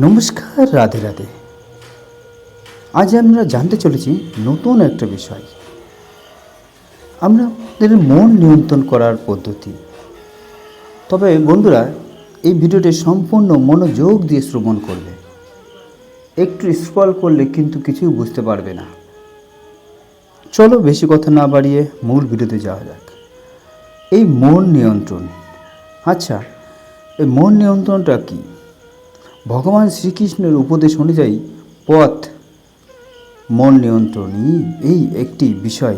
নমস্কার, রাধে রাধে। আজ আমরা জানতে চলেছি নতুন একটা বিষয়, আমাদের মন নিয়ন্ত্রণ করার পদ্ধতি। তবে বন্ধুরা, এই ভিডিওটি সম্পূর্ণ মনোযোগ দিয়ে শ্রবণ করবে। একটু স্ক্রল করলে কিন্তু কিছুই বুঝতে পারবে না। চলো বেশি কথা না বাড়িয়ে মূল ভিডিওতে যাওয়া যাক। এই মন নিয়ন্ত্রণ, আচ্ছা এই মন নিয়ন্ত্রণটা কী? ভগবান শ্রীকৃষ্ণের উপদেশ অনুযায়ী পথ মন নিয়ন্ত্রণই এই একটি বিষয়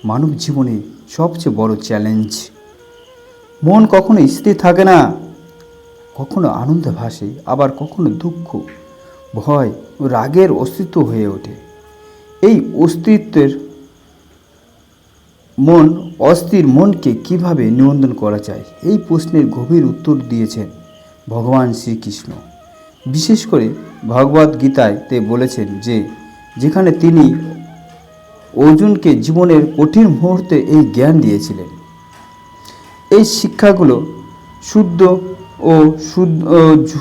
মানব জীবনে সবচেয়ে বড় চ্যালেঞ্জ। মন কখনো স্থির থাকে না, কখনো আনন্দে ভাসে, আবার কখনো দুঃখ, ভয় ও রাগের অস্তিত্ব হয়ে ওঠে। এই অস্তিত্বের অস্থির মনকে কিভাবে নিয়ন্ত্রণ করা যায়, এই প্রশ্নের গভীর উত্তর দিয়েছেন ভগবান শ্রীকৃষ্ণ। বিশেষ করে ভগবদ গীতায় বলেছেন যেখানে তিনি অর্জুনকে জীবনের কঠিন মুহূর্তে এই জ্ঞান দিয়েছিলেন। এই শিক্ষাগুলো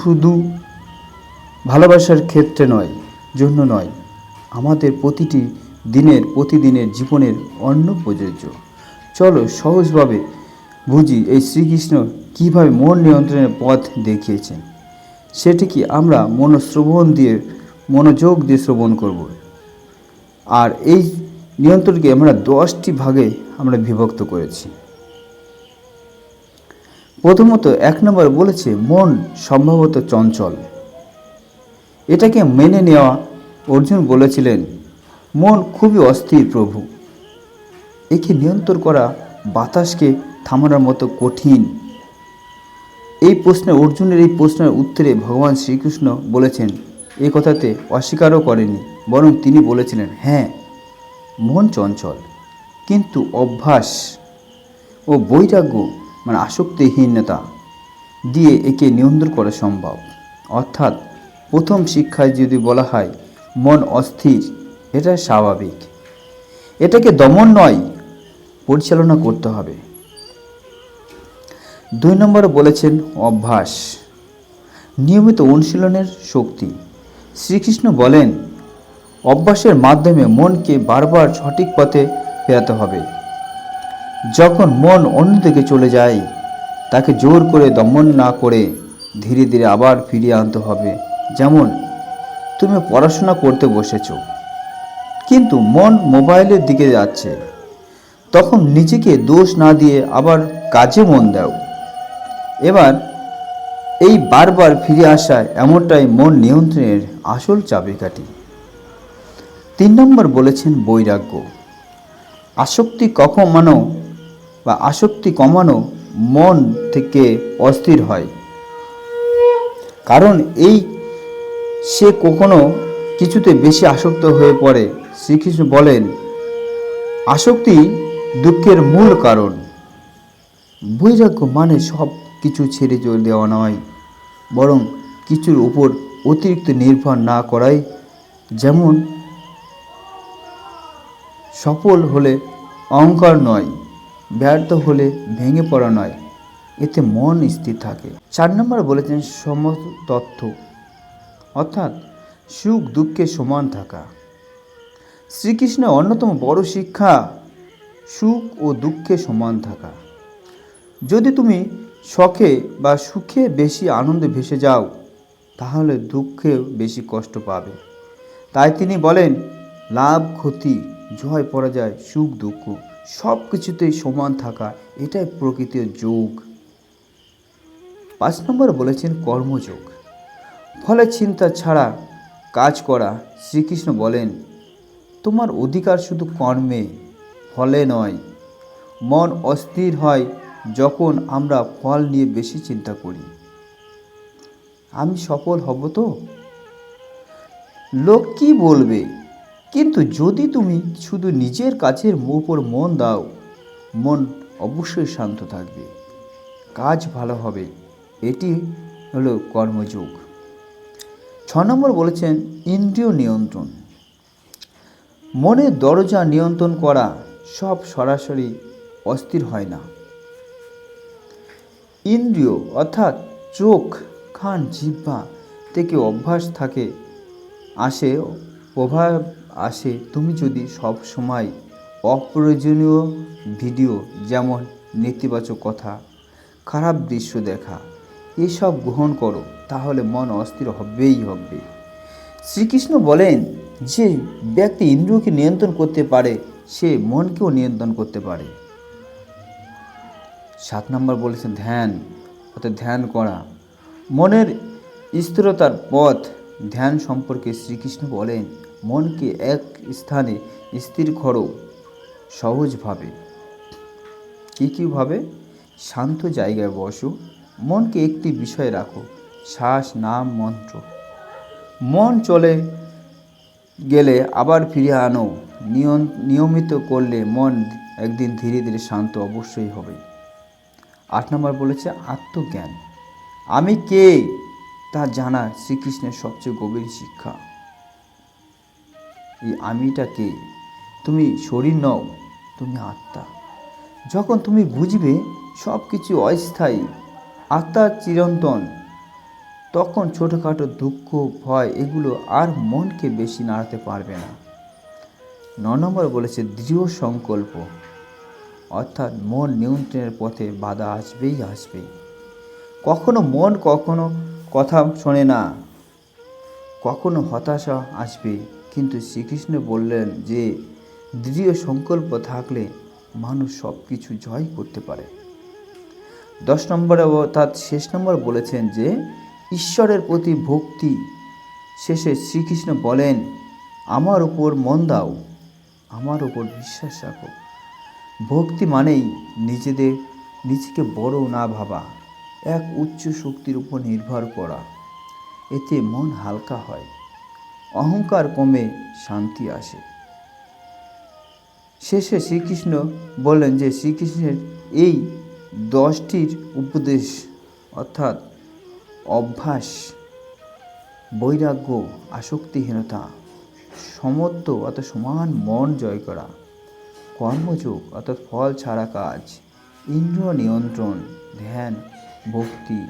শুধু ভালোবাসার ক্ষেত্রে জন্য নয়, আমাদের প্রতিদিনের জীবনের অন্য প্রযোজ্য। চলো সহজভাবে বুঝি এই শ্রীকৃষ্ণ কীভাবে মন নিয়ন্ত্রণের পথ দেখিয়েছেন। সেটি কি আমরা মনোযোগ দিয়ে শ্রবণ করব। আর এই নিয়ন্ত্রণকে আমরা 10টি ভাগে আমরা বিভক্ত করেছি। প্রথমত 1 নম্বর বলেছে মন সম্ভবত চঞ্চল। এটাকে মেনে নেওয়া। অর্জুন বলেছিলেন, মন খুবই অস্থির প্রভু, একে নিয়ন্ত্রণ করা বাতাসকে থামানোর মতো কঠিন। অর্জুনের এই প্রশ্নের উত্তরে ভগবান শ্রীকৃষ্ণ বলেছেন, এই কথাতে অস্বীকারও করেনি, বরং তিনি বলেছিলেন, হ্যাঁ মন চঞ্চল, কিন্তু অভ্যাস ও বৈরাগ্য আসক্তিহীনতা দিয়ে একে নিয়ন্ত্রণ করা সম্ভব। অর্থাৎ প্রথম শিক্ষায় যদি বলা হয় মন অস্থির, এটা স্বাভাবিক, এটাকে দমন নয়, পরিচালনা করতে হবে। 2 নম্বরে বলেছেন অভ্যাস, নিয়মিত অনুশীলনের শক্তি। শ্রীকৃষ্ণ বলেন, অভ্যাসের মাধ্যমে মনকে বারবার সঠিক পথে ফেরাতে হবে। যখন মন অন্যদিকে চলে যায়, তাকে জোর করে দমন না করে ধীরে ধীরে আবার ফিরিয়ে আনতে হবে। যেমন তুমি পড়াশোনা করতে বসেছ, কিন্তু মন মোবাইলের দিকে যাচ্ছে, তখন নিজেকে দোষ না দিয়ে আবার কাজে মন দাও। এবার এই বারবার ফিরে আসা এমনটাই মন নিয়ন্ত্রণের আসল চাবিকাঠি। 3 নম্বর বলেছেন বৈরাগ্য, আসক্তি কমানো মন থেকে অস্থির হয়। কারণ সে কখনো কিছুতে বেশি আসক্ত হয়ে পড়ে। শ্রীকৃষ্ণ বলেন, আসক্তি দুঃখের মূল কারণ। বৈরাগ্য মানে সব কিছু ছেড়ে চলে দেওয়া নয়, বরং কিছুর উপর অতিরিক্ত নির্ভর না করাই। যেমন সফল হলে অহংকার নয়, ব্যর্থ হলে ভেঙে পড়া নয়, এতে মন স্থির থাকে। 4 নম্বর বলেছেন সমতত্ত্ব, অর্থাৎ সুখ দুঃখে সমান থাকা। শ্রীকৃষ্ণের অন্যতম বড় শিক্ষা সুখ ও দুঃখে সমান থাকা। যদি তুমি সুখে বেশি আনন্দে ভেসে যাও, তাহলে দুঃখে বেশি কষ্ট পাবে। তাই তিনি বলেন, লাভ ক্ষতি, জয় পরাজয়, সুখ দুঃখ সব কিছুতেই সমান থাকা, এটাই প্রকৃতির যোগ। 5 নম্বর বলেছেন কর্মযোগ, ফলে চিন্তা ছাড়া কাজ করা। শ্রীকৃষ্ণ বলেন, তোমার অধিকার শুধু কর্মে, ফলে নয়। মন অস্থির হয় যখন আমরা ফল নিয়ে বেশি চিন্তা করি। আমি সফল হব তো, লোক কি বলবে? কিন্তু যদি তুমি শুধু নিজের কাজের উপর মন দাও, মন অবশ্যই শান্ত থাকবে, কাজ ভালো হবে। এটি হলো কর্মযোগ। 6 নম্বর বলেছেন ইন্দ্রিয় নিয়ন্ত্রণ, মনের দরজা নিয়ন্ত্রণ করা। সব সরাসরি অস্থির হয় না। ইন্দ্রিয় অর্থাৎ চোখ, কান, জিহ্বা থেকে অভ্যাস থাকে আসে, প্রভাব আসে। তুমি যদি সব সময় অপ্রয়োজনীয় ভিডিও, যেমন নেতিবাচক কথা, খারাপ দৃশ্য দেখা, এসব গ্রহণ করো, তাহলে মন অস্থির হবেই হবে। শ্রীকৃষ্ণ বলেন যে ব্যক্তি ইন্দ্রিয়কে নিয়ন্ত্রণ করতে পারে সে মনকেও নিয়ন্ত্রণ করতে পারে। 7 নম্বর বলেছেন ধ্যান, অর্থাৎ ধ্যান করা। মনের স্থিরতার পথ ধ্যান সম্পর্কে শ্রীকৃষ্ণ বলেন, মনকে এক স্থানে স্থির করো সহজভাবে। কীভাবে? শান্ত জায়গায় বসো, মনকে একটি বিষয়ে রাখো, শ্বাস, নাম, মন্ত্র। মন চলে গেলে আবার ফিরে আনো। নিয়মিত করলে মন একদিন ধীরে ধীরে শান্ত অবশ্যই হবে। 8 নম্বর বলেছে আত্মজ্ঞান। আমি কে তা জানা শ্রীকৃষ্ণের সবচেয়ে গভীর শিক্ষা। এই আমিটা কে? তুমি শরীর নও, তুমি আত্মা। যখন তুমি বুঝবে সব কিছু অস্থায়ী, আত্মা চিরন্তন, তখন ছোটোখাটো দুঃখ, ভয় এগুলো আর মনকে বেশি নাড়াতে পারবে না। 9 নম্বর বলেছে দৃঢ় সংকল্প, অর্থাৎ মন নিয়ন্ত্রণের পথে বাধা আসবেই আসবে। কখনো মন কখনো কথা শোনে না, কখনো হতাশা আসবে, কিন্তু শ্রীকৃষ্ণ বললেন যে দৃঢ় সংকল্প থাকলে মানুষ সব কিছু জয় করতে পারে। 10 নম্বরে অর্থাৎ শেষ নম্বর বলেছেন যে ঈশ্বরের প্রতি ভক্তি। শেষে শ্রীকৃষ্ণ বলেন, আমার উপর মন দাও, আমার উপর বিশ্বাস রাখো। ভক্তি মানেই নিজেকে বড় না ভাবা, এক উচ্চ শক্তির উপর নির্ভর করা। এতে মন হালকা হয়, অহংকার কমে, শান্তি আসে। শেষে শ্রীকৃষ্ণ বললেন যে শ্রীকৃষ্ণের এই 10টির উপদেশ, অর্থাৎ অভ্যাস, বৈরাগ্য, আসক্তিহীনতা, সমত্ব অর্থাৎ সমান মন জয় করা, কর্মযোগ অর্থাৎ ফল ছাড়া কাজ, ইন্দ্রিয় নিয়ন্ত্রণ, ধ্যান, ভক্তি।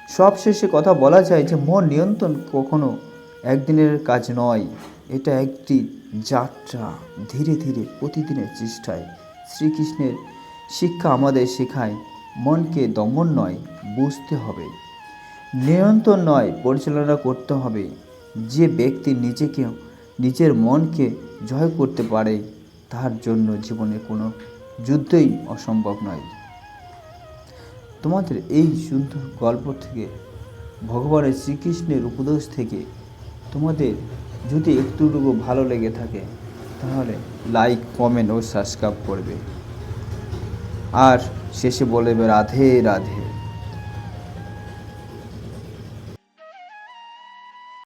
সব শেষে কথা বলা যায় যে মন নিয়ন্ত্রণ কখনো একদিনের কাজ নয়, এটা একটি যাত্রা, ধীরে ধীরে প্রতিদিনের চেষ্টায়। শ্রীকৃষ্ণের শিক্ষা আমাদের শেখায় মনকে দমন নয়, বুঝতে হবে, নিয়ন্ত্রণ নয়, পরিচালনা করতে হবে। যে ব্যক্তি নিজের মনকে জয় করতে পারে তার জন্য জীবনে কোনো যুদ্ধই অসম্ভব নয়। তোমাদের এই সুন্দর গল্প থেকে, ভগবানের শ্রীকৃষ্ণের উপদেশ থেকে তোমাদের যদি একটুটুকু ভালো লেগে থাকে তাহলে লাইক, কমেন্ট ও সাবস্ক্রাইব করবে। আর শেষে বলবে রাধে রাধে।